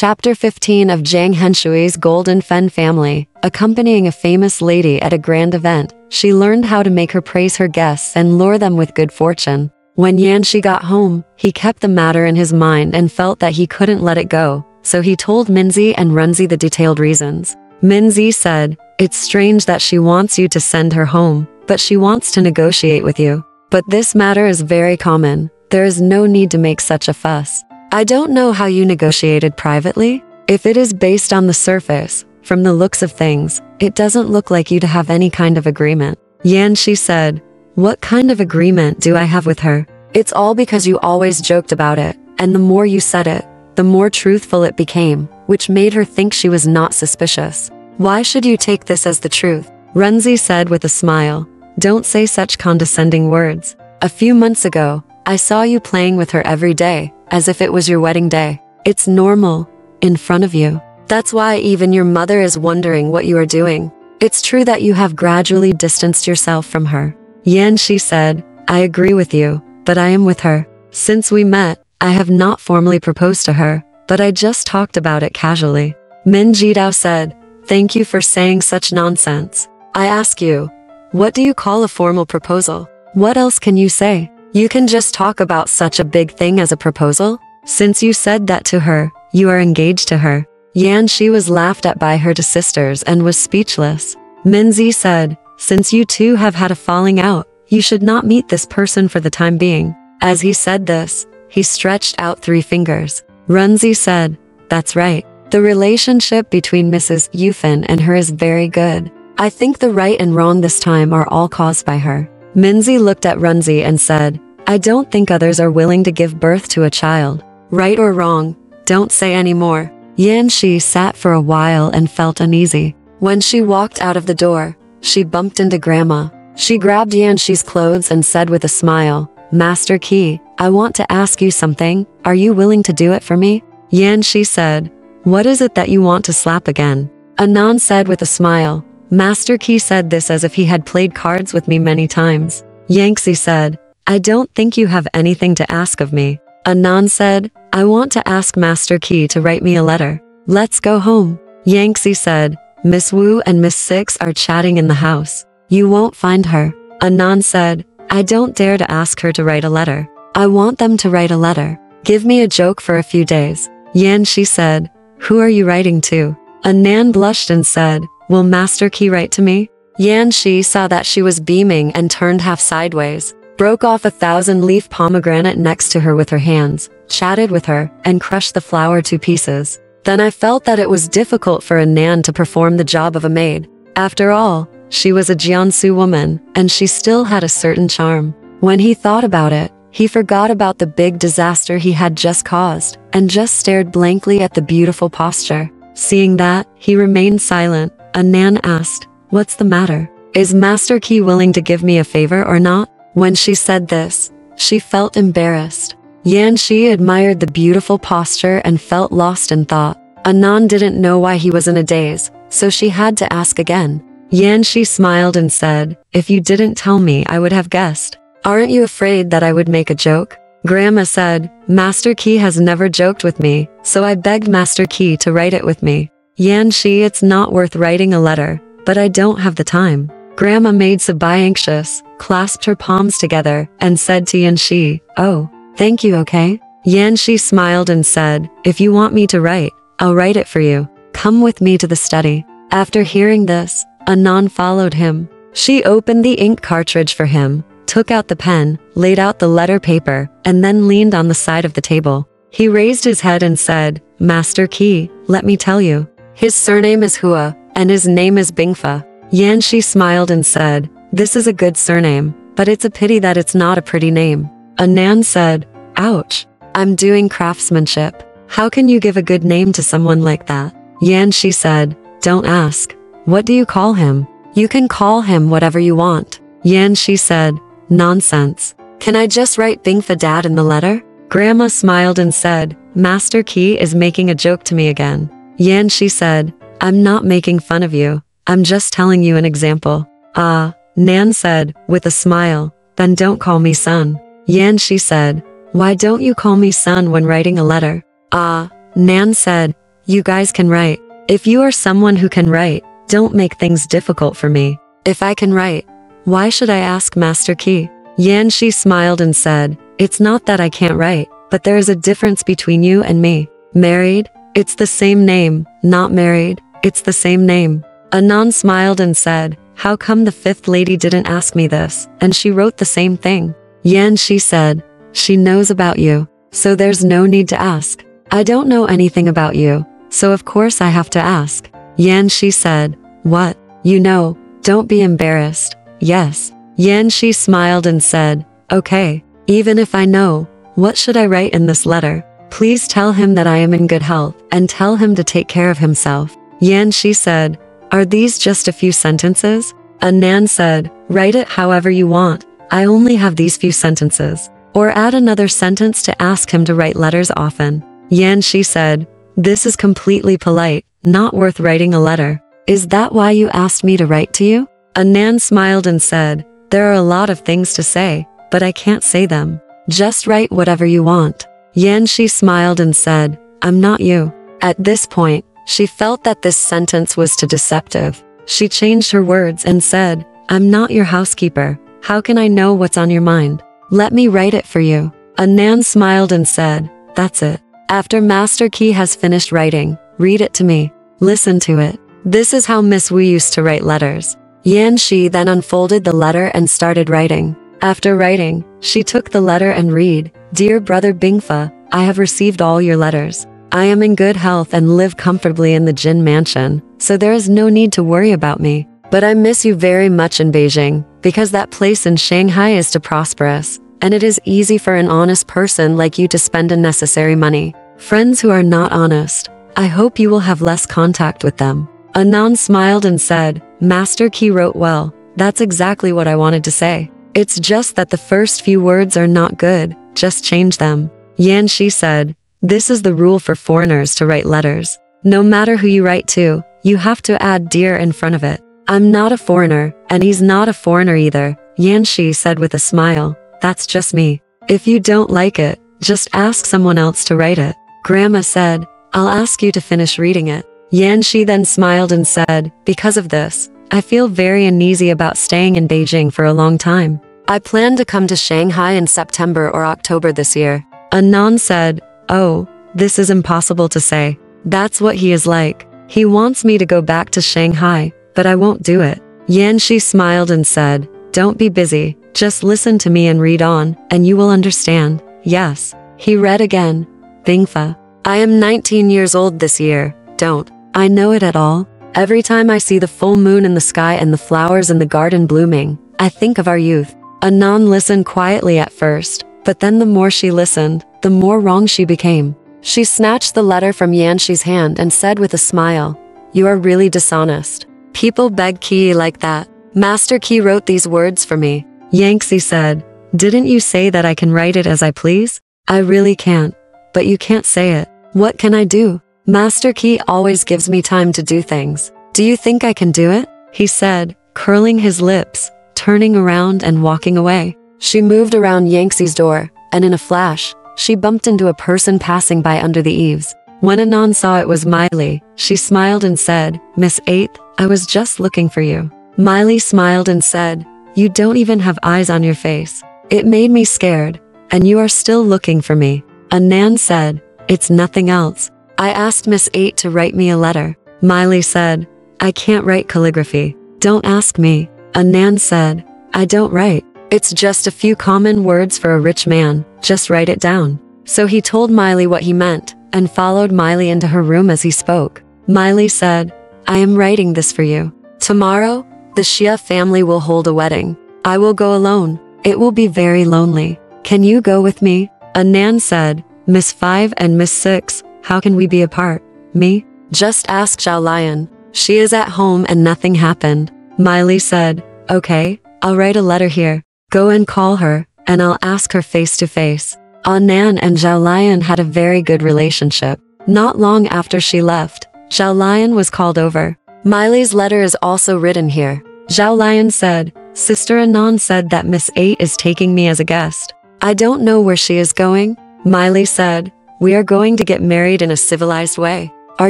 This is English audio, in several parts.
Chapter 15 of Zhang Henshui's Golden Fen family. Accompanying a famous lady at a grand event, she learned how to make her praise her guests and lure them with good fortune. When Yanxi got home, he kept the matter in his mind and felt that he couldn't let it go, so he told Minzi and Runzi the detailed reasons. Minzi said, "It's strange that she wants you to send her home, but she wants to negotiate with you. But this matter is very common. There is no need to make such a fuss. I don't know how you negotiated privately. If it is based on the surface, from the looks of things, it doesn't look like you to have any kind of agreement." Yanxi said, "What kind of agreement do I have with her? It's all because you always joked about it, and the more you said it, the more truthful it became, which made her think she was not suspicious. Why should you take this as the truth?" Runzi said with a smile, "Don't say such condescending words. A few months ago, I saw you playing with her every day, as if it was your wedding day. It's normal, in front of you. That's why even your mother is wondering what you are doing. It's true that you have gradually distanced yourself from her." Yanxi said, "I agree with you, but I am with her. Since we met, I have not formally proposed to her, but I just talked about it casually." Min Jidao said, "Thank you for saying such nonsense. I ask you, what do you call a formal proposal? What else can you say? You can just talk about such a big thing as a proposal? Since you said that to her, you are engaged to her." Yanxi was laughed at by her two sisters and was speechless. Minzi said, "Since you two have had a falling out, you should not meet this person for the time being." As he said this, he stretched out 3 fingers. Runzi said, "That's right. The relationship between Mrs. Yufan and her is very good. I think the right and wrong this time are all caused by her." Minzi looked at Runzi and said, "I don't think others are willing to give birth to a child. Right or wrong, don't say any more." Yanxi sat for a while and felt uneasy. When she walked out of the door, she bumped into Grandma. She grabbed Yanxi's clothes and said with a smile, "Master Qi, I want to ask you something. Are you willing to do it for me?" Yanxi said, "What is it that you want to slap again?" Anan said with a smile, "Master Qi said this as if he had played cards with me many times." Yanxi said, "I don't think you have anything to ask of me." Anan said, "I want to ask Master Qi to write me a letter. Let's go home." Yanxi said, "Miss Wu and Miss Six are chatting in the house. You won't find her." Anan said, "I don't dare to ask her to write a letter. I want them to write a letter. Give me a joke for a few days." Yanxi said, "Who are you writing to?" Anan blushed and said, "Will Master Qi write to me?" Yanxi saw that she was beaming and turned half sideways, broke off a 1,000-leaf pomegranate next to her with her hands, chatted with her, and crushed the flower to pieces. Then I felt that it was difficult for Anan to perform the job of a maid. After all, she was a Jiangsu woman, and she still had a certain charm. When he thought about it, he forgot about the big disaster he had just caused, and just stared blankly at the beautiful posture. Seeing that, he remained silent. Anan asked, "What's the matter? Is Master Qi willing to give me a favor or not?" When she said this, she felt embarrassed. Yanxi admired the beautiful posture and felt lost in thought. Anan didn't know why he was in a daze, so she had to ask again. Yanxi smiled and said, "If you didn't tell me, I would have guessed. Aren't you afraid that I would make a joke?" Grandma said, "Master Qi has never joked with me, so I begged Master Qi to write it with me." Yanxi, "It's not worth writing a letter, but I don't have the time." Grandma made Sabai anxious, clasped her palms together, and said to Yanxi, "Oh, thank you, okay?" Yanxi smiled and said, "If you want me to write, I'll write it for you. Come with me to the study." After hearing this, Anan followed him. She opened the ink cartridge for him, took out the pen, laid out the letter paper, and then leaned on the side of the table. He raised his head and said, "Master Qi, let me tell you. His surname is Hua, and his name is Bingfa." Yanxi smiled and said, "This is a good surname, but it's a pity that it's not a pretty name." Anan said, "Ouch. I'm doing craftsmanship. How can you give a good name to someone like that?" Yanxi said, "Don't ask. What do you call him?" "You can call him whatever you want." Yanxi said, "Nonsense. Can I just write Bingfa Dad in the letter?" Grandma smiled and said, "Master Qi is making a joke to me again." Yanxi said, "I'm not making fun of you. I'm just telling you an example." "Ah," Nan said, with a smile, "then don't call me son." Yanxi said, "Why don't you call me son when writing a letter?" "Ah," Nan said, You guys can write. If you are someone who can write, don't make things difficult for me. If I can write, why should I ask Master Qi? Yanxi smiled and said, it's not that I can't write, but there is a difference between you and me. Married? It's the same name. Not married? It's the same name. Anan smiled and said, how come the fifth lady didn't ask me this, and she wrote the same thing? Yanxi said, she knows about you, so there's no need to ask. I don't know anything about you, so of course I have to ask. Yanxi said, what? You know, don't be embarrassed. Yes. Yanxi smiled and said, okay, even if I know, what should I write in this letter? Please tell him that I am in good health, and tell him to take care of himself. Yanxi said, are these just a few sentences? Anan said, write it however you want. I only have these few sentences. Or add another sentence to ask him to write letters often. Yanxi said, this is completely polite, not worth writing a letter. Is that why you asked me to write to you? Anan smiled and said, there are a lot of things to say, but I can't say them. Just write whatever you want. Yanxi smiled and said, I'm not you. At this point, she felt that this sentence was too deceptive. She changed her words and said, I'm not your housekeeper. How can I know what's on your mind? Let me write it for you. Anan smiled and said, that's it. After Master Qi has finished writing, read it to me. Listen to it. This is how Miss Wu used to write letters. Yanxi then unfolded the letter and started writing. After writing, she took the letter and read, Dear Brother Bingfa, I have received all your letters. I am in good health and live comfortably in the Jin mansion, so there is no need to worry about me. But I miss you very much in Beijing, because that place in Shanghai is too prosperous, and it is easy for an honest person like you to spend unnecessary money. Friends who are not honest, I hope you will have less contact with them. Anan smiled and said, Master Qi wrote well. That's exactly what I wanted to say. It's just that the first few words are not good, just change them. Yanxi said, this is the rule for foreigners to write letters. No matter who you write to, you have to add dear in front of it. I'm not a foreigner, and he's not a foreigner either, Yanxi said with a smile. That's just me. If you don't like it, just ask someone else to write it. Grandma said, I'll ask you to finish reading it. Yanxi then smiled and said, because of this, I feel very uneasy about staying in Beijing for a long time. I plan to come to Shanghai in September or October this year. Anan said, oh, this is impossible to say. That's what he is like. He wants me to go back to Shanghai, but I won't do it. Yanxi smiled and said, don't be busy, just listen to me and read on, and you will understand. Yes. He read again. Bingfa, I am 19 years old this year. Don't I know it at all? Every time I see the full moon in the sky and the flowers in the garden blooming, I think of our youth. Anan listened quietly at first, but then the more she listened, the more wrong she became. She snatched the letter from Yanxi's hand and said with a smile, you are really dishonest. People beg Qi like that. Master Qi wrote these words for me. Yanxi said, didn't you say that I can write it as I please? I really can't. But you can't say it. What can I do? Master Qi always gives me time to do things. Do you think I can do it? He said, curling his lips, turning around and walking away. She moved around Yanxi's door, and in a flash, she bumped into a person passing by under the eaves. When Anan saw it was Miley, she smiled and said, Miss 8th, I was just looking for you. Miley smiled and said, you don't even have eyes on your face. It made me scared, and you are still looking for me. Anan said, it's nothing else. I asked Miss 8 to write me a letter. Miley said, I can't write calligraphy. Don't ask me. Anan said, I don't write. It's just a few common words for a rich man. Just write it down. So he told Miley what he meant, and followed Miley into her room as he spoke. Miley said, I am writing this for you. Tomorrow, the Xia family will hold a wedding. I will go alone. It will be very lonely. Can you go with me? Anan said, Miss 5 and Miss 6, how can we be apart? Me? Just ask Zhao Lion. She is at home and nothing happened. Miley said, okay, I'll write a letter here. Go and call her, and I'll ask her face to face. Anan and Zhao Lion had a very good relationship. Not long after she left, Zhao Lion was called over. Miley's letter is also written here. Zhao Lion said, Sister Anan said that Miss 8 is taking me as a guest. I don't know where she is going. Miley said, we are going to get married in a civilized way. Are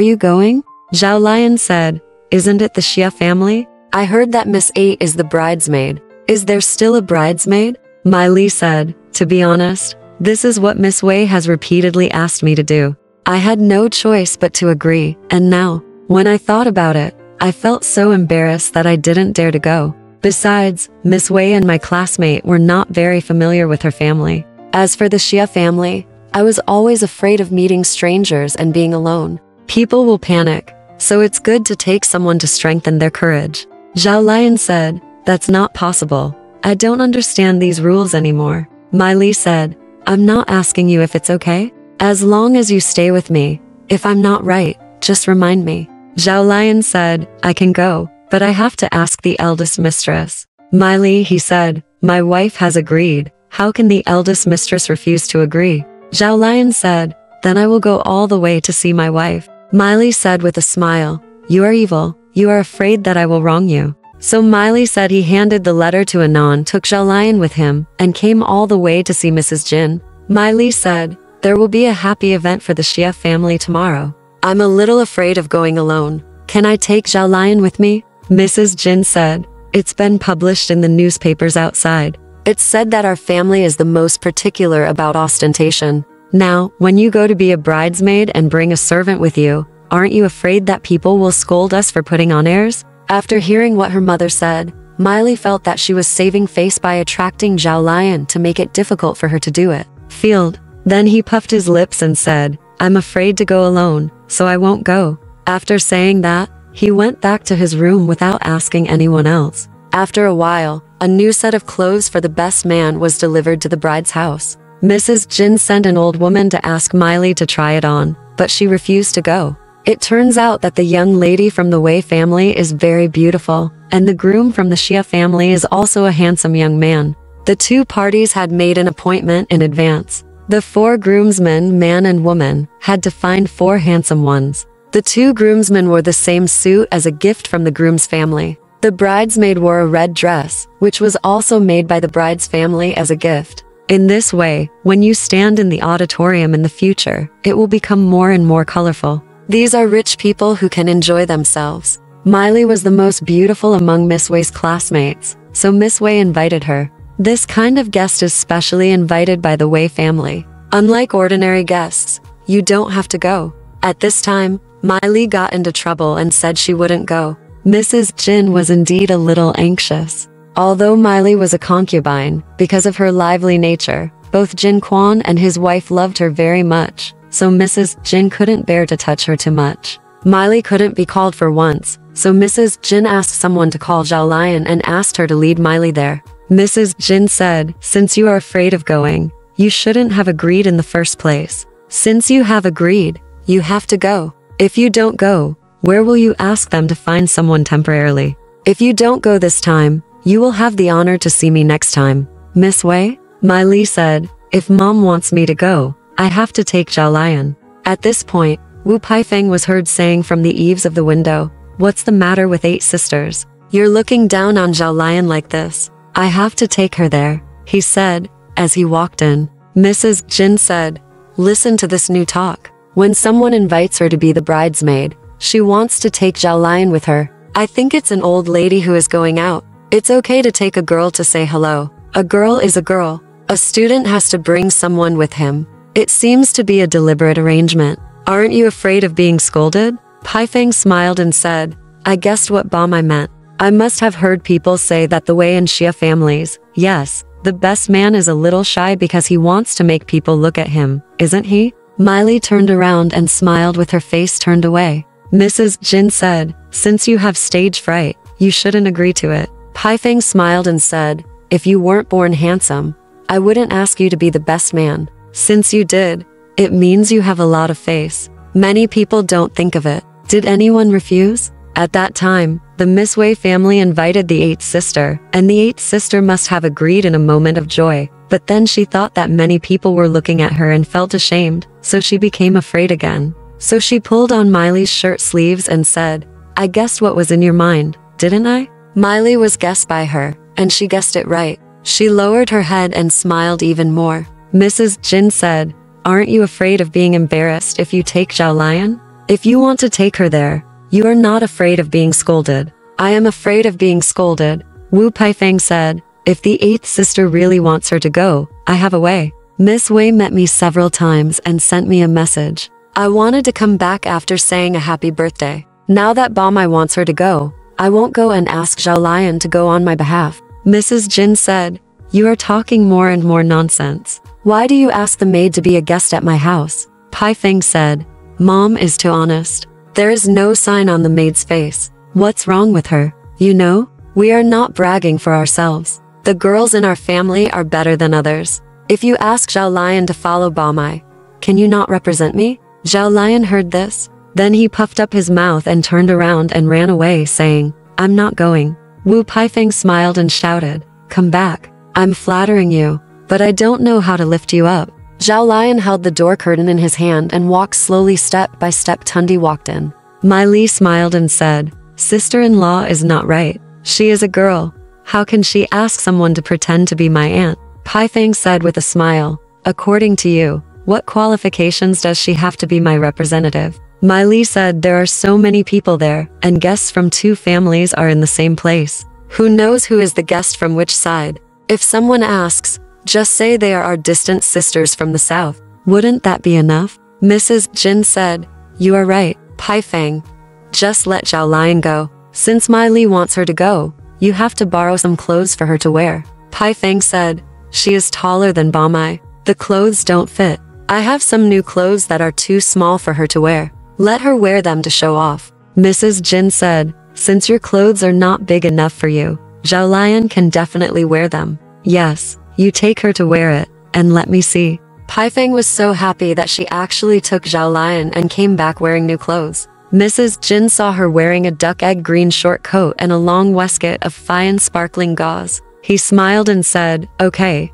you going? Zhao Lion said, Isn't it the Xia family? I heard that Miss 8 is the bridesmaid. Is there still a bridesmaid? Mai Li said, To be honest, this is what Miss Wei has repeatedly asked me to do. I had no choice but to agree, and now, when I thought about it, I felt so embarrassed that I didn't dare to go. Besides, Miss Wei and my classmate were not very familiar with her family. As for the Xia family, I was always afraid of meeting strangers and being alone. People will panic, so it's good to take someone to strengthen their courage. Zhao Lion said, That's not possible. I don't understand these rules anymore. Mai Li said, I'm not asking you if it's okay. As long as you stay with me, if I'm not right, just remind me. Zhao Lion said, I can go, but I have to ask the eldest mistress. Mai Li, he said, My wife has agreed. How can the eldest mistress refuse to agree? Zhao Lion said, Then I will go all the way to see my wife. Mai Li said with a smile, You are evil. You are afraid that I will wrong you. So Mai Li said he handed the letter to Anon, took Zhao Lion with him, and came all the way to see Mrs. Jin. Mai Li said, There will be a happy event for the Xia family tomorrow. I'm a little afraid of going alone. Can I take Zhao Lion with me? Mrs. Jin said, It's been published in the newspapers outside. It's said that our family is the most particular about ostentation. Now, when you go to be a bridesmaid and bring a servant with you, aren't you afraid that people will scold us for putting on airs? After hearing what her mother said, Mai Li felt that she was saving face by attracting Zhao Lion to make it difficult for her to do it. Field. Then he puffed his lips and said, I'm afraid to go alone, so I won't go. After saying that, he went back to his room without asking anyone else. After a while, a new set of clothes for the best man was delivered to the bride's house. Mrs. Jin sent an old woman to ask Mai Li to try it on, but she refused to go. It turns out that the young lady from the Wei family is very beautiful, and the groom from the Xia family is also a handsome young man. The two parties had made an appointment in advance. The 4 groomsmen, man and woman, had to find 4 handsome ones. The 2 groomsmen wore the same suit as a gift from the groom's family. The bridesmaid wore a red dress, which was also made by the bride's family as a gift. In this way, when you stand in the auditorium in the future, it will become more and more colorful. These are rich people who can enjoy themselves. Mai Li was the most beautiful among Miss Wei's classmates, so Miss Wei invited her. This kind of guest is specially invited by the Wei family. Unlike ordinary guests, you don't have to go. At this time, Mai Li got into trouble and said she wouldn't go. Mrs. Jin was indeed a little anxious. Although Mai Li was a concubine, because of her lively nature, both Jin Quan and his wife loved her very much, so Mrs. Jin couldn't bear to touch her too much. Mai Li couldn't be called for once, so Mrs. Jin asked someone to call Zhao Lion and asked her to lead Mai Li there. Mrs. Jin said, Since you are afraid of going, you shouldn't have agreed in the first place. Since you have agreed, you have to go. If you don't go, where will you ask them to find someone temporarily? If you don't go this time, you will have the honor to see me next time. Miss Wei? Mai Li said, If mom wants me to go, I have to take Zhao Lion. At this point, Wu Paifeng was heard saying from the eaves of the window, What's the matter with 8 sisters? You're looking down on Zhao Lion like this. I have to take her there, he said, as he walked in. Mrs. Jin said, Listen to this new talk. When someone invites her to be the bridesmaid, she wants to take Zhao Lion with her. I think it's an old lady who is going out. It's okay to take a girl to say hello. A girl is a girl. A student has to bring someone with him. It seems to be a deliberate arrangement. Aren't you afraid of being scolded? Paifeng smiled and said, I guessed what bomb I meant. I must have heard people say that the Wei and Xia families, yes, the best man is a little shy because he wants to make people look at him, isn't he? Mai Li turned around and smiled with her face turned away. Mrs. Jin said, Since you have stage fright, you shouldn't agree to it. Paifeng smiled and said, If you weren't born handsome, I wouldn't ask you to be the best man. Since you did, it means you have a lot of face. Many people don't think of it. Did anyone refuse? At that time, the Miss Wei family invited the 8th sister, and the 8th sister must have agreed in a moment of joy. But then she thought that many people were looking at her and felt ashamed, so she became afraid again. So she pulled on Mai Li's shirt sleeves and said, I guessed what was in your mind, didn't I? Mai Li was guessed by her, and she guessed it right. She lowered her head and smiled even more. Mrs. Jin said, Aren't you afraid of being embarrassed if you take Zhao Lion? If you want to take her there, you are not afraid of being scolded. I am afraid of being scolded, Wu Paifeng said. If the 8th sister really wants her to go, I have a way. Miss Wei met me several times and sent me a message. I wanted to come back after saying a happy birthday. Now that Ba Mai wants her to go, I won't go and ask Zhao Lion to go on my behalf. Mrs. Jin said, you are talking more and more nonsense. Why do you ask the maid to be a guest at my house? Paifeng said, Mom is too honest. There is no sign on the maid's face. What's wrong with her? You know, we are not bragging for ourselves. The girls in our family are better than others. If you ask Zhao Lion to follow Ba Mai, can you not represent me? Zhao Lion heard this. Then he puffed up his mouth and turned around and ran away, saying, I'm not going. Wu Paifeng smiled and shouted, come back. I'm flattering you, but I don't know how to lift you up. Zhao Lion held the door curtain in his hand and walked slowly step by step. Tundi walked in. Mai Li smiled and said, sister-in-law is not right. She is a girl. How can she ask someone to pretend to be my aunt? Paifeng said with a smile, according to you, what qualifications does she have to be my representative? Mai Li said there are so many people there, and guests from 2 families are in the same place. Who knows who is the guest from which side? If someone asks, just say they are our distant sisters from the south. Wouldn't that be enough? Mrs. Jin said, you are right, Paifeng. Just let Zhao Lion go. Since Mai Li wants her to go, you have to borrow some clothes for her to wear. Paifeng said, she is taller than Ba Mai. The clothes don't fit. I have some new clothes that are too small for her to wear. Let her wear them to show off. Mrs. Jin said, since your clothes are not big enough for you, Zhao Lion can definitely wear them. Yes, you take her to wear it, and let me see. Paifeng was so happy that she actually took Zhao Lion and came back wearing new clothes. Mrs. Jin saw her wearing a duck egg green short coat and a long waistcoat of fine sparkling gauze. He smiled and said, okay,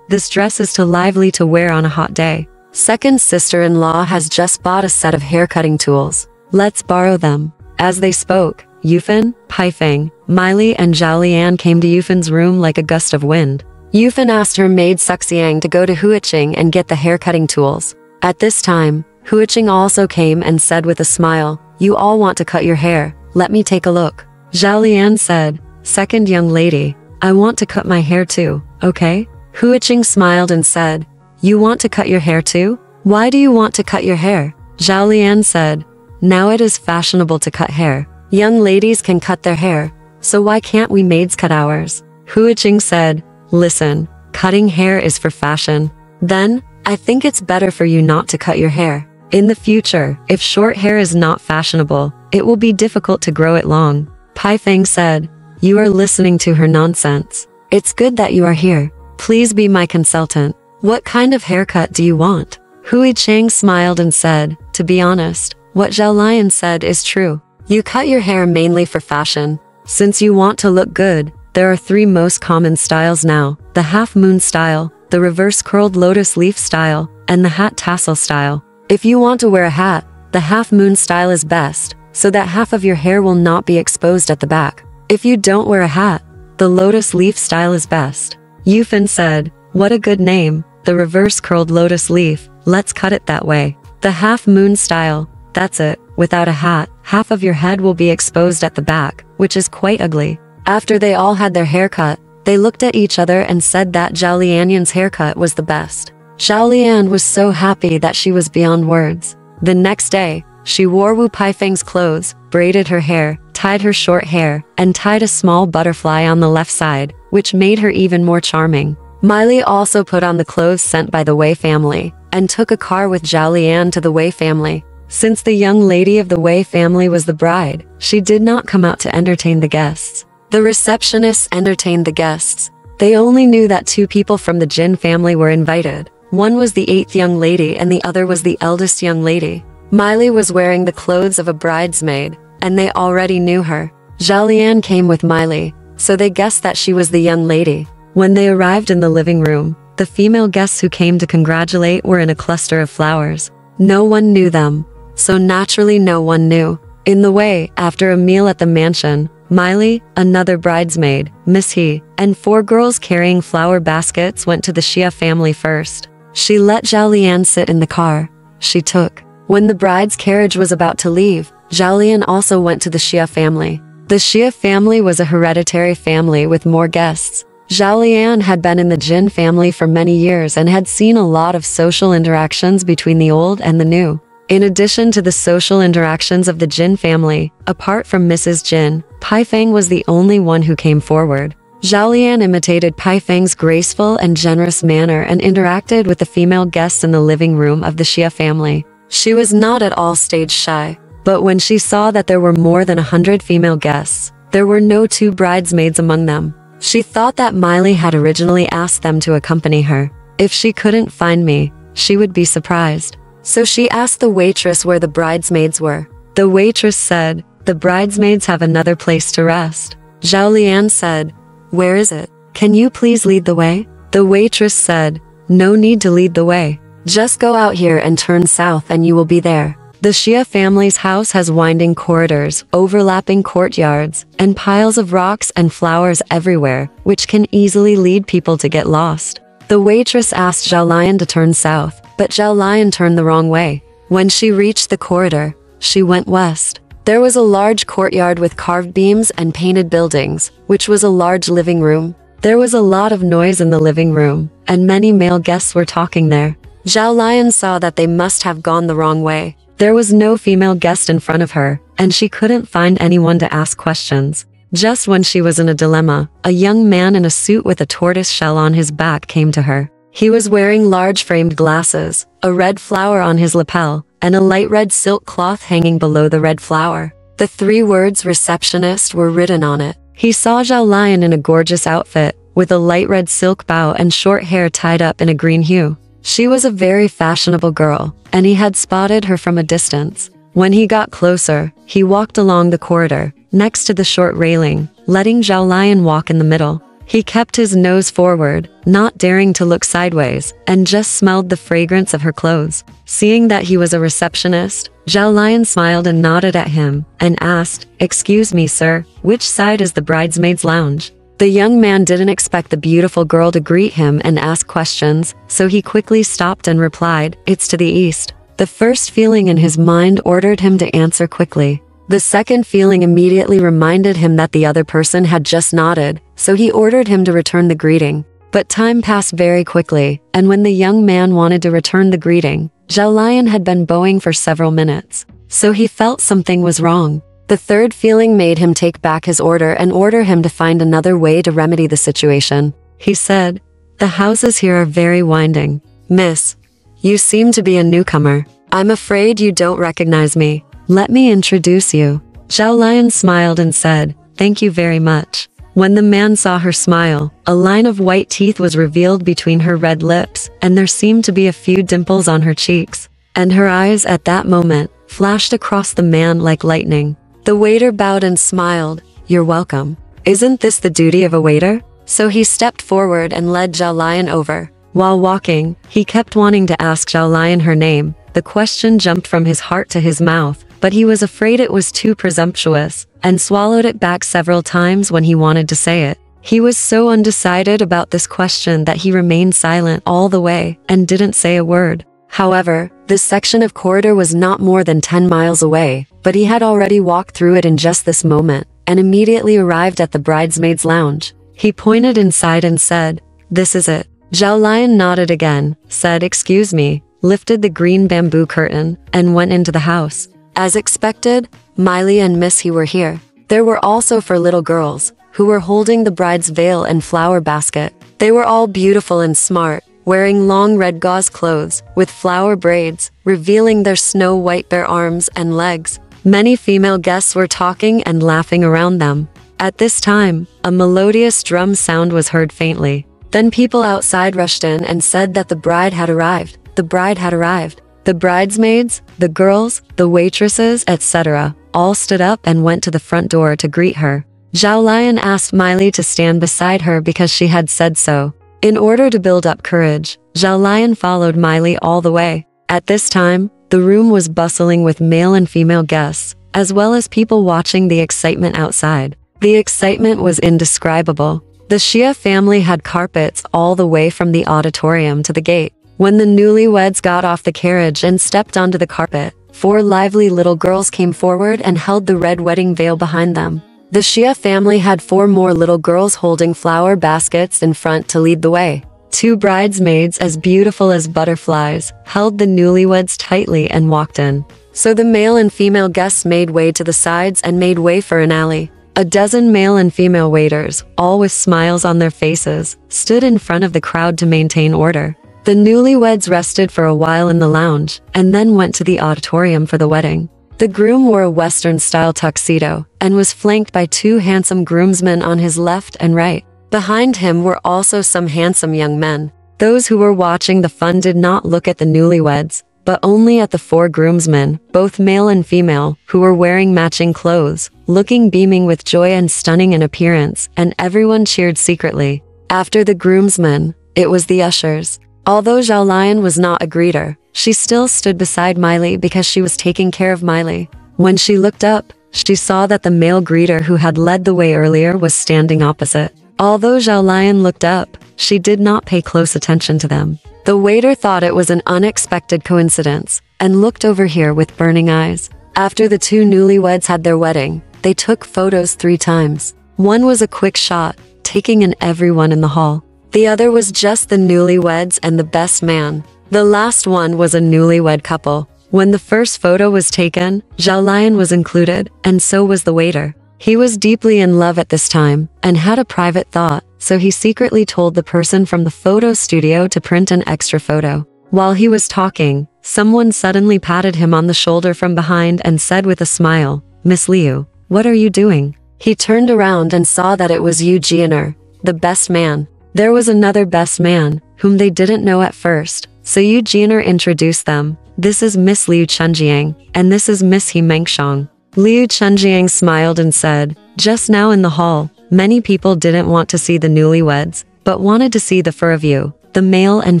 this dress is too lively to wear on a hot day. Second sister-in-law has just bought a set of hair-cutting tools. Let's borrow them. As they spoke, Yufan, Paifeng, Mai Li and Zhao Lian came to Yufan's room like a gust of wind. Yufan asked her maid Suxiang to go to Huiqing and get the hair-cutting tools. At this time, Huiqing also came and said with a smile, you all want to cut your hair, let me take a look. Zhao Lian said, second young lady, I want to cut my hair too, okay? Huiqing smiled and said, you want to cut your hair too? Why do you want to cut your hair? Zhao Lian said, now it is fashionable to cut hair. Young ladies can cut their hair, so why can't we maids cut ours? Huiqing said, listen, cutting hair is for fashion. Then, I think it's better for you not to cut your hair. In the future, if short hair is not fashionable, it will be difficult to grow it long. Paifeng said, you are listening to her nonsense. It's good that you are here. Please be my consultant. What kind of haircut do you want? Huiqing smiled and said, to be honest, what Zhao Lion said is true. You cut your hair mainly for fashion. Since you want to look good, there are 3 most common styles now, the half-moon style, the reverse curled lotus leaf style, and the hat tassel style. If you want to wear a hat, the half-moon style is best, so that half of your hair will not be exposed at the back. If you don't wear a hat, the lotus leaf style is best. Yufan said, what a good name, the reverse curled lotus leaf, let's cut it that way. The half-moon style, that's it, without a hat, half of your head will be exposed at the back, which is quite ugly. After they all had their hair cut, they looked at each other and said that Zhao Lian's haircut was the best. Zhao Lian was so happy that she was beyond words. The next day, she wore Wu Paifeng's clothes, braided her hair, tied her short hair, and tied a small butterfly on the left side, which made her even more charming. Mai Li also put on the clothes sent by the Wei family, and took a car with Zhao Lian to the Wei family. Since the young lady of the Wei family was the bride, she did not come out to entertain the guests. The receptionists entertained the guests. They only knew that 2 people from the Jin family were invited. One was the 8th young lady and the other was the eldest young lady. Mai Li was wearing the clothes of a bridesmaid, and they already knew her. Zhao Lian came with Mai Li, so they guessed that she was the young lady. When they arrived in the living room, the female guests who came to congratulate were in a cluster of flowers. No one knew them, so naturally no one knew. In the way, after a meal at the mansion, Mai Li, another bridesmaid, Miss He, and 4 girls carrying flower baskets went to the Xia family first. She let Zhao Lian sit in the car. She took When the bride's carriage was about to leave, Zhao Lian also went to the Xia family. The Xia family was a hereditary family with more guests. Zhao Lian had been in the Jin family for many years and had seen a lot of social interactions between the old and the new. In addition to the social interactions of the Jin family, apart from Mrs. Jin, Pai Feng was the only one who came forward. Zhao Lian imitated Pai Feng's graceful and generous manner and interacted with the female guests in the living room of the Xia family. She was not at all stage shy, but when she saw that there were more than 100 female guests, there were no 2 bridesmaids among them. She thought that Miley had originally asked them to accompany her. If she couldn't find me, she would be surprised. So she asked the waitress where the bridesmaids were. The waitress said, "The bridesmaids have another place to rest." Zhao Lian said, "Where is it? Can you please lead the way?" The waitress said, "No need to lead the way. Just go out here and turn south and you will be there." The Xia family's house has winding corridors, overlapping courtyards, and piles of rocks and flowers everywhere, which can easily lead people to get lost. The waitress asked Zhao Lian to turn south, but Zhao Lian turned the wrong way. When she reached the corridor, she went west. There was a large courtyard with carved beams and painted buildings, which was a large living room. There was a lot of noise in the living room, and many male guests were talking there. Zhao Lian saw that they must have gone the wrong way. There was no female guest in front of her, and she couldn't find anyone to ask questions. Just when she was in a dilemma, a young man in a suit with a tortoise shell on his back came to her. He was wearing large framed glasses, a red flower on his lapel, and a light red silk cloth hanging below the red flower. The 3 words "receptionist" were written on it. He saw Zhao Lian in a gorgeous outfit, with a light red silk bow and short hair tied up in a green hue. She was a very fashionable girl, and he had spotted her from a distance. When he got closer, he walked along the corridor, next to the short railing, letting Zhao Lian walk in the middle. He kept his nose forward, not daring to look sideways, and just smelled the fragrance of her clothes. Seeing that he was a receptionist, Zhao Lian smiled and nodded at him, and asked, "Excuse me, sir, which side is the bridesmaids' lounge?" The young man didn't expect the beautiful girl to greet him and ask questions, so he quickly stopped and replied, "It's to the east." The first feeling in his mind ordered him to answer quickly. The second feeling immediately reminded him that the other person had just nodded, so he ordered him to return the greeting. But time passed very quickly, and when the young man wanted to return the greeting, Zhao Lian had been bowing for several minutes. So he felt something was wrong. The third feeling made him take back his order and order him to find another way to remedy the situation. He said, "The houses here are very winding. Miss, you seem to be a newcomer. I'm afraid you don't recognize me. Let me introduce you." Zhao Lian smiled and said, "Thank you very much." When the man saw her smile, a line of white teeth was revealed between her red lips, and there seemed to be a few dimples on her cheeks. And her eyes at that moment flashed across the man like lightning. The waiter bowed and smiled, "You're welcome. Isn't this the duty of a waiter?" So he stepped forward and led Zhao Lian over. While walking, he kept wanting to ask Zhao Lian her name. The question jumped from his heart to his mouth, but he was afraid it was too presumptuous, and swallowed it back several times when he wanted to say it. He was so undecided about this question that he remained silent all the way, and didn't say a word. However, this section of corridor was not more than 10 miles away, but he had already walked through it in just this moment, and immediately arrived at the bridesmaids' lounge. He pointed inside and said, "This is it." Zhao Lian nodded again, said "Excuse me," lifted the green bamboo curtain, and went into the house. As expected, Miley and Missy were here. There were also 4 little girls, who were holding the bride's veil and flower basket. They were all beautiful and smart, wearing long red gauze clothes, with flower braids, revealing their snow-white bare arms and legs. Many female guests were talking and laughing around them. At this time, a melodious drum sound was heard faintly. Then people outside rushed in and said that the bride had arrived. The bride had arrived. The bridesmaids, the girls, the waitresses, etc., all stood up and went to the front door to greet her. Zhao Lian asked Miley to stand beside her because she had said so. In order to build up courage, Zhao Lian followed Miley all the way. At this time, the room was bustling with male and female guests, as well as people watching the excitement outside. The excitement was indescribable. The Xia family had carpets all the way from the auditorium to the gate. When the newlyweds got off the carriage and stepped onto the carpet, 4 lively little girls came forward and held the red wedding veil behind them. The Xia family had 4 more little girls holding flower baskets in front to lead the way. 2 bridesmaids as beautiful as butterflies held the newlyweds tightly and walked in. So the male and female guests made way to the sides and made way for an alley. A dozen male and female waiters, all with smiles on their faces, stood in front of the crowd to maintain order. The newlyweds rested for a while in the lounge, and then went to the auditorium for the wedding. The groom wore a Western-style tuxedo, and was flanked by 2 handsome groomsmen on his left and right. Behind him were also some handsome young men. Those who were watching the fun did not look at the newlyweds, but only at the 4 groomsmen, both male and female, who were wearing matching clothes, looking beaming with joy and stunning in appearance, and everyone cheered secretly. After the groomsmen, it was the ushers. Although Zhao Lion was not a greeter, she still stood beside Miley because she was taking care of Miley. When she looked up, she saw that the male greeter who had led the way earlier was standing opposite. Although Zhao Lion looked up, she did not pay close attention to them. The waiter thought it was an unexpected coincidence, and looked over here with burning eyes. After the 2 newlyweds had their wedding, they took photos 3 times. One was a quick shot, taking in everyone in the hall. The other was just the newlyweds and the best man. The last one was a newlywed couple. When the first photo was taken, Zhao Lion was included, and so was the waiter. He was deeply in love at this time, and had a private thought, so he secretly told the person from the photo studio to print an extra photo. While he was talking, someone suddenly patted him on the shoulder from behind and said with a smile, "Miss Liu, what are you doing?" He turned around and saw that it was Yu Jianer, the best man. There was another best man, whom they didn't know at first, so Yu Jianer introduced them. "This is Miss Liu Chunjiang, and this is Miss He Mengxiang." Liu Chunjiang smiled and said, "Just now in the hall, many people didn't want to see the newlyweds, but wanted to see the 4 of you, the male and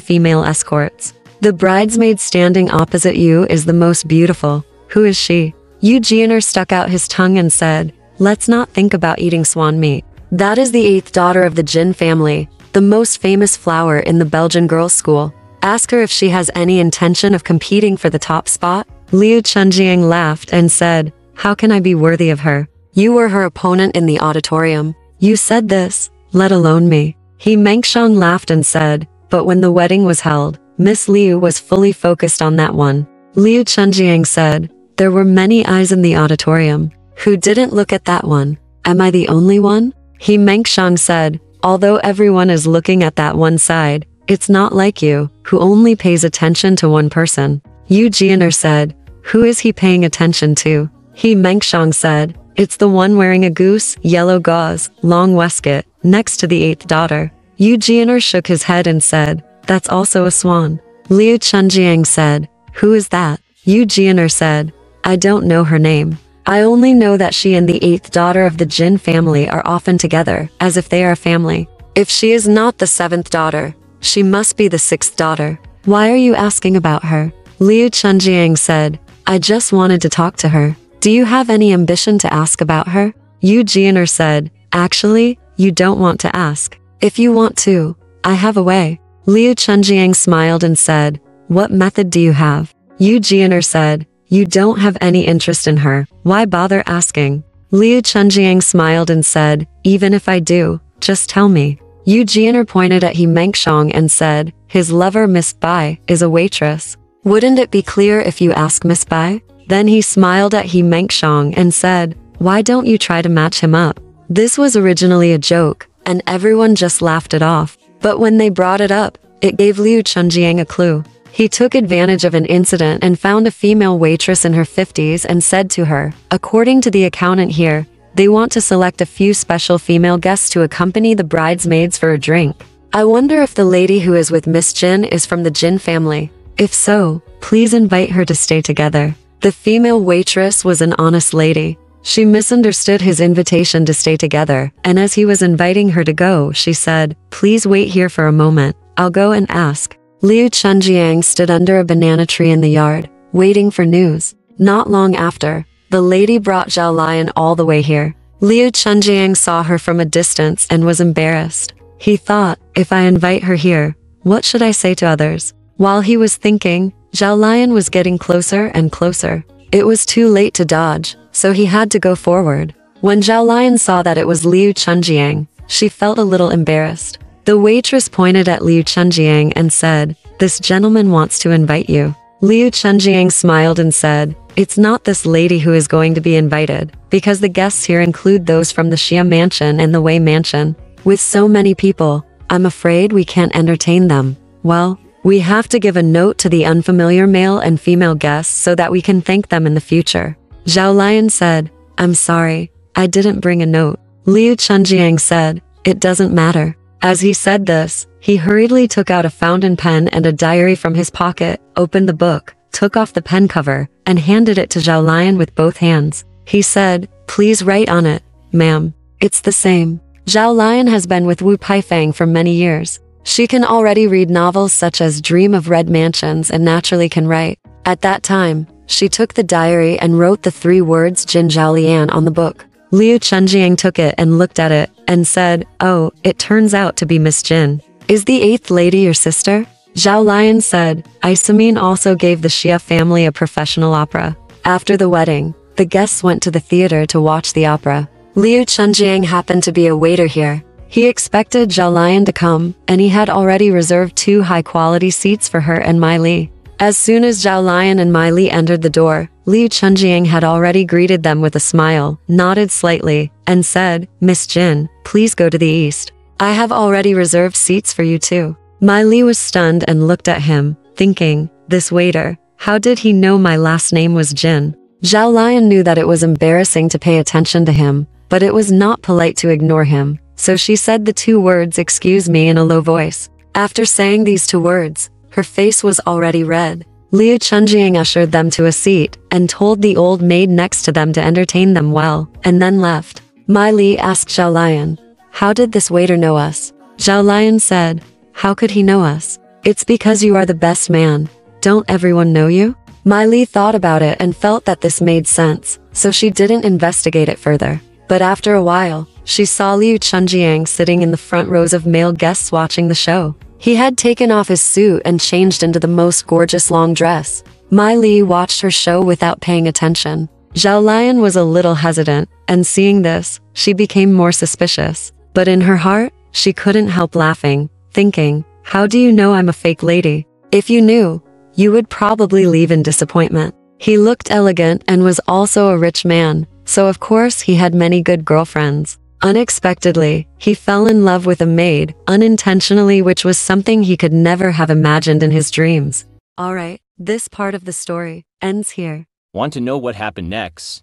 female escorts. The bridesmaid standing opposite you is the most beautiful. Who is she?" Yu Jianer stuck out his tongue and said, "Let's not think about eating swan meat. That is the 8th daughter of the Jin family, the most famous flower in the Belgian girls' school. Ask her if she has any intention of competing for the top spot." Liu Chunjiang laughed and said, "How can I be worthy of her? You were her opponent in the auditorium. You said this, let alone me." He Mengxiang laughed and said, "But when the wedding was held, Miss Liu was fully focused on that one." Liu Chunjiang said, "There were many eyes in the auditorium. Who didn't look at that one? Am I the only one?" He Mengxiang said, "Although everyone is looking at that one side, it's not like you, who only pays attention to one person." Yu Jianer said, "Who is he paying attention to?" He Mengxiang said, "It's the one wearing a goose, yellow gauze, long waistcoat, next to the 8th daughter." Yu Jianer shook his head and said, "That's also a swan." Liu Chunjiang said, "Who is that?" Yu Jianer said, "I don't know her name. I only know that she and the 8th daughter of the Jin family are often together, as if they are a family. If she is not the 7th daughter, she must be the 6th daughter. Why are you asking about her?" Liu Chunjiang said, "I just wanted to talk to her. Do you have any ambition to ask about her?" Yu Jianer said, "Actually, you don't want to ask. If you want to, I have a way." Liu Chunjiang smiled and said, "What method do you have?" Yu Jianer said, "You don't have any interest in her. Why bother asking?" Liu Chunjiang smiled and said, "Even if I do, just tell me." Yu Jianer pointed at He Mengxiang and said, "His lover Miss Bai is a waitress. Wouldn't it be clear if you ask Miss Bai?" Then he smiled at He Mengxiang and said, "Why don't you try to match him up?" This was originally a joke, and everyone just laughed it off. But when they brought it up, it gave Liu Chunjiang a clue. He took advantage of an incident and found a female waitress in her 50s and said to her, "According to the accountant here, they want to select a few special female guests to accompany the bridesmaids for a drink. I wonder if the lady who is with Miss Jin is from the Jin family. If so, please invite her to stay together." The female waitress was an honest lady. She misunderstood his invitation to stay together, and as he was inviting her to go, she said, "Please wait here for a moment. I'll go and ask." Liu Chunjiang stood under a banana tree in the yard, waiting for news. Not long after, the lady brought Zhao Lion all the way here. Liu Chunjiang saw her from a distance and was embarrassed. He thought, if I invite her here, what should I say to others? While he was thinking, Zhao Lion was getting closer and closer. It was too late to dodge, so he had to go forward. When Zhao Lion saw that it was Liu Chunjiang, she felt a little embarrassed. The waitress pointed at Liu Chunjiang and said, "This gentleman wants to invite you." Liu Chunjiang smiled and said, "It's not this lady who is going to be invited, because the guests here include those from the Xia mansion and the Wei mansion. With so many people, I'm afraid we can't entertain them. Well, we have to give a note to the unfamiliar male and female guests so that we can thank them in the future." Zhao Lion said, "I'm sorry, I didn't bring a note." Liu Chunjiang said, "It doesn't matter." As he said this, he hurriedly took out a fountain pen and a diary from his pocket, opened the book, took off the pen cover, and handed it to Zhao Lion with both hands. He said, "Please write on it, ma'am." It's the same. Zhao Lion has been with Wu Paifang for many years. She can already read novels such as Dream of Red Mansions and naturally can write. At that time, she took the diary and wrote the 3 words Jin Zhaolian on the book. Liu Chunjiang took it and looked at it, and said, "Oh, it turns out to be Miss Jin. Is the 8th lady your sister?" Zhao Lion said, "Isamin also gave the Xia family a professional opera." After the wedding, the guests went to the theater to watch the opera. Liu Chunjiang happened to be a waiter here. He expected Zhao Lion to come, and he had already reserved 2 high-quality seats for her and Mai Li. As soon as Zhao Lion and Mai Li entered the door, Liu Chunjiang had already greeted them with a smile, nodded slightly, and said, "Miss Jin, please go to the east. I have already reserved seats for you too." Mai Li was stunned and looked at him, thinking, this waiter, how did he know my last name was Jin? Zhao Lion knew that it was embarrassing to pay attention to him, but it was not polite to ignore him, so she said the 2 words "excuse me" in a low voice. After saying these 2 words, her face was already red. Liu Chunjiang ushered them to a seat, and told the old maid next to them to entertain them well, and then left. Mai Li asked Zhao Lion, "How did this waiter know us?" Zhao Lion said, "How could he know us? It's because you are the best man. Don't everyone know you?" Mai Li thought about it and felt that this made sense, so she didn't investigate it further. But after a while, she saw Liu Chunjiang sitting in the front rows of male guests watching the show. He had taken off his suit and changed into the most gorgeous long dress. Mai Li watched her show without paying attention. Zhao Lion was a little hesitant, and seeing this, she became more suspicious. But in her heart, she couldn't help laughing, thinking, "How do you know I'm a fake lady? If you knew, you would probably leave in disappointment." He looked elegant and was also a rich man, so of course he had many good girlfriends. Unexpectedly, he fell in love with a maid, unintentionally, which was something he could never have imagined in his dreams. Alright, this part of the story ends here. Want to know what happened next?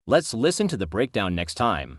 Let's listen to the breakdown next time.